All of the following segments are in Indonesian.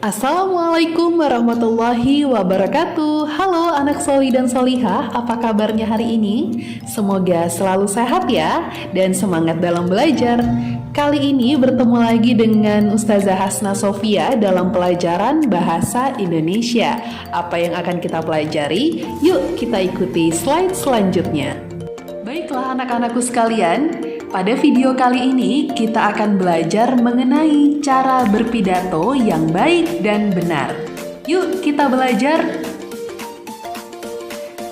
Assalamualaikum warahmatullahi wabarakatuh. Halo anak soli dan solihah, apa kabarnya hari ini? Semoga selalu sehat ya, dan semangat dalam belajar. Kali ini bertemu lagi dengan Ustazah Hasna Sofia dalam pelajaran Bahasa Indonesia. Apa yang akan kita pelajari? Yuk kita ikuti slide selanjutnya. Baiklah anak-anakku sekalian, pada video kali ini kita akan belajar mengenai cara berpidato yang baik dan benar. Yuk kita belajar.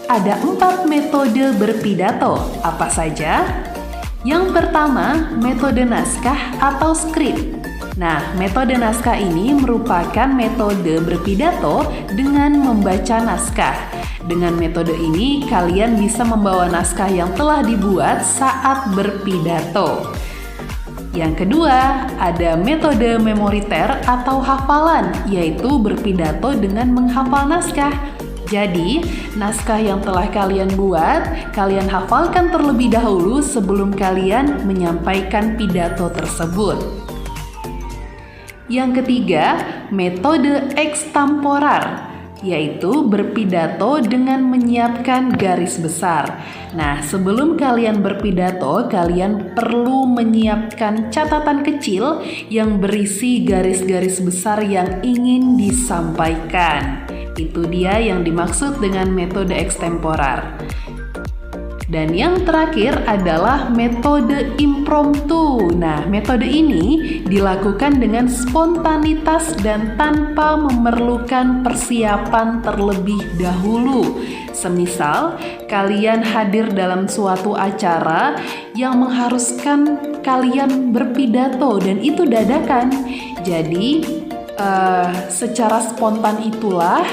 Ada 4 metode berpidato, apa saja? Yang pertama, metode naskah atau skrip. Nah, metode naskah ini merupakan metode berpidato dengan membaca naskah. Dengan metode ini, kalian bisa membawa naskah yang telah dibuat saat berpidato. Yang kedua, ada metode memoriter atau hafalan, yaitu berpidato dengan menghafal naskah. Jadi, naskah yang telah kalian buat, kalian hafalkan terlebih dahulu sebelum kalian menyampaikan pidato tersebut. Yang ketiga, metode ekstemporer, yaitu berpidato dengan menyiapkan garis besar. Nah, sebelum kalian berpidato, kalian perlu menyiapkan catatan kecil yang berisi garis-garis besar yang ingin disampaikan. Itu dia yang dimaksud dengan metode ekstemporer. Dan yang terakhir adalah metode impromptu. Nah, metode ini dilakukan dengan spontanitas dan tanpa memerlukan persiapan terlebih dahulu. Semisal, kalian hadir dalam suatu acara yang mengharuskan kalian berpidato dan itu dadakan. Jadi, secara spontan itulah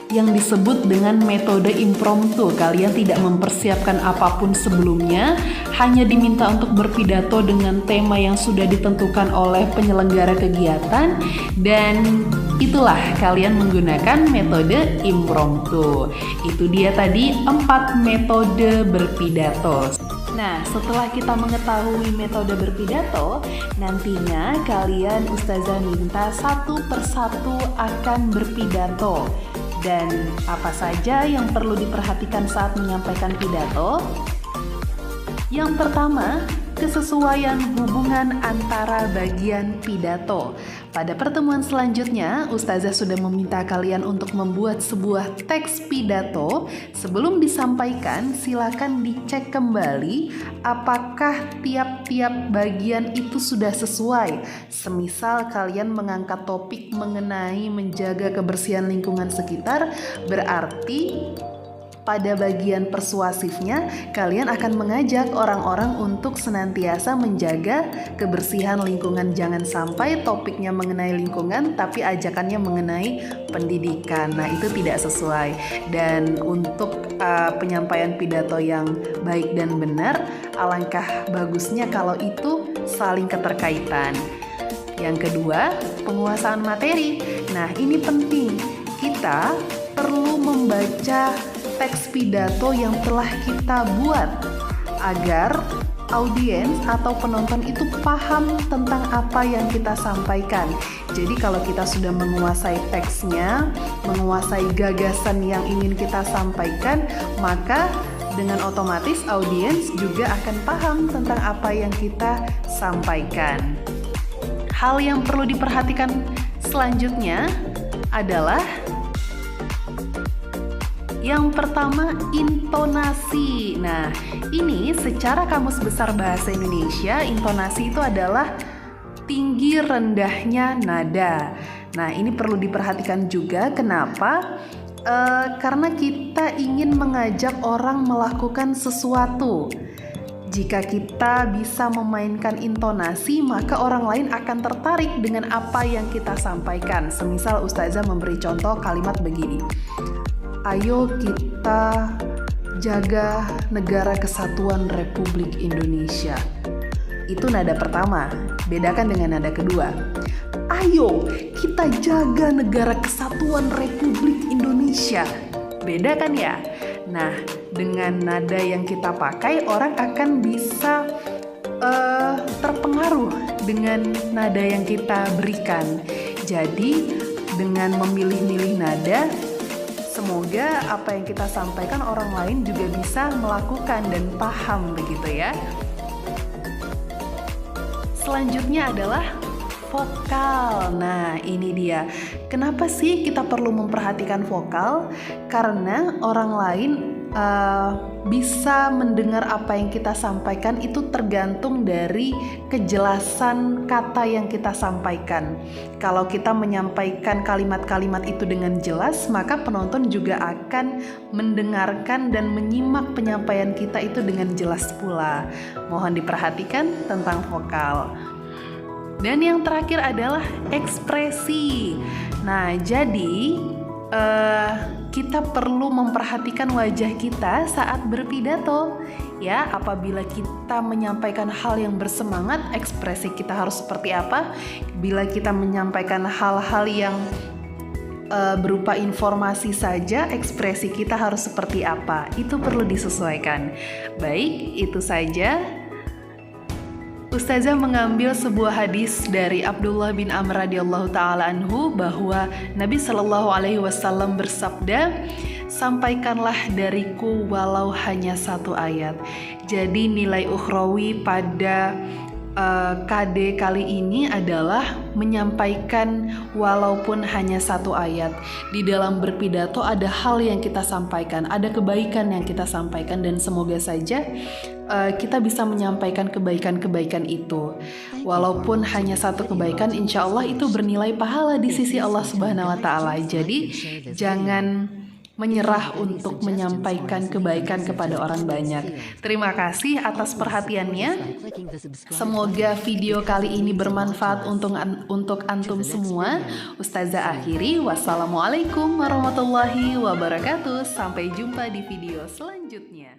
yang disebut dengan metode impromptu. Kalian tidak mempersiapkan apapun sebelumnya, hanya diminta untuk berpidato dengan tema yang sudah ditentukan oleh penyelenggara kegiatan, dan itulah kalian menggunakan metode impromptu. Itu dia tadi 4 metode berpidato. Nah, setelah kita mengetahui metode berpidato, nantinya kalian Ustazah minta satu persatu akan berpidato. Dan apa saja yang perlu diperhatikan saat menyampaikan pidato? Yang pertama, kesesuaian hubungan antara bagian pidato. Pada pertemuan selanjutnya, Ustazah sudah meminta kalian untuk membuat sebuah teks pidato. Sebelum disampaikan, silakan dicek kembali apakah tiap-tiap bagian itu sudah sesuai. Semisal kalian mengangkat topik mengenai menjaga kebersihan lingkungan sekitar, berarti pada bagian persuasifnya, kalian akan mengajak orang-orang untuk senantiasa menjaga kebersihan lingkungan. Jangan sampai topiknya mengenai lingkungan, tapi ajakannya mengenai pendidikan. Nah, itu tidak sesuai. Dan untuk penyampaian pidato yang baik dan benar, alangkah bagusnya kalau itu saling keterkaitan. Yang kedua, penguasaan materi. Nah, ini penting. Kita perlu membaca teks pidato yang telah kita buat agar audiens atau penonton itu paham tentang apa yang kita sampaikan. Jadi kalau kita sudah menguasai teksnya, menguasai gagasan yang ingin kita sampaikan, maka dengan otomatis audiens juga akan paham tentang apa yang kita sampaikan. Hal yang perlu diperhatikan selanjutnya adalah yang pertama, intonasi. Nah, ini secara Kamus Besar Bahasa Indonesia, intonasi itu adalah tinggi rendahnya nada. Nah, ini perlu diperhatikan juga. Kenapa? Karena kita ingin mengajak orang melakukan sesuatu. Jika kita bisa memainkan intonasi, maka orang lain akan tertarik dengan apa yang kita sampaikan. Semisal Ustazah memberi contoh kalimat begini. Ayo kita jaga negara kesatuan Republik Indonesia. Itu nada pertama, bedakan dengan nada kedua. Ayo kita jaga negara kesatuan Republik Indonesia. Bedakan ya? Nah, dengan nada yang kita pakai, orang akan bisa terpengaruh dengan nada yang kita berikan. Jadi dengan memilih-milih nada, semoga apa yang kita sampaikan orang lain juga bisa melakukan dan paham begitu ya. Selanjutnya adalah vokal. Nah, ini dia. Kenapa sih kita perlu memperhatikan vokal? Karena orang lain bisa mendengar apa yang kita sampaikan itu tergantung dari kejelasan kata yang kita sampaikan. Kalau kita menyampaikan kalimat-kalimat itu dengan jelas, maka penonton juga akan mendengarkan dan menyimak penyampaian kita itu dengan jelas pula. Mohon diperhatikan tentang vokal. Dan yang terakhir adalah ekspresi. Nah, jadi kita perlu memperhatikan wajah kita saat berpidato. Ya, apabila kita menyampaikan hal yang bersemangat, ekspresi kita harus seperti apa? Bila kita menyampaikan hal-hal yang berupa informasi saja, ekspresi kita harus seperti apa? Itu perlu disesuaikan. Baik, itu saja. Ustazah mengambil sebuah hadis dari Abdullah bin Amr radhiyallahu taala anhu bahwa Nabi Shallallahu alaihi wasallam bersabda, "Sampaikanlah dariku walau hanya satu ayat." Jadi nilai ukhrawi pada KD kali ini adalah menyampaikan walaupun hanya satu ayat. Di dalam berpidato ada hal yang kita sampaikan, ada kebaikan yang kita sampaikan, dan semoga saja kita bisa menyampaikan kebaikan-kebaikan itu. Walaupun hanya satu kebaikan, insya Allah itu bernilai pahala di sisi Allah Subhanahu wa Ta'ala. Jadi jangan menyerah untuk menyampaikan kebaikan kepada orang banyak. Terima kasih atas perhatiannya. Semoga video kali ini bermanfaat untuk antum semua. Ustazah akhiri, wassalamualaikum warahmatullahi wabarakatuh. Sampai jumpa di video selanjutnya.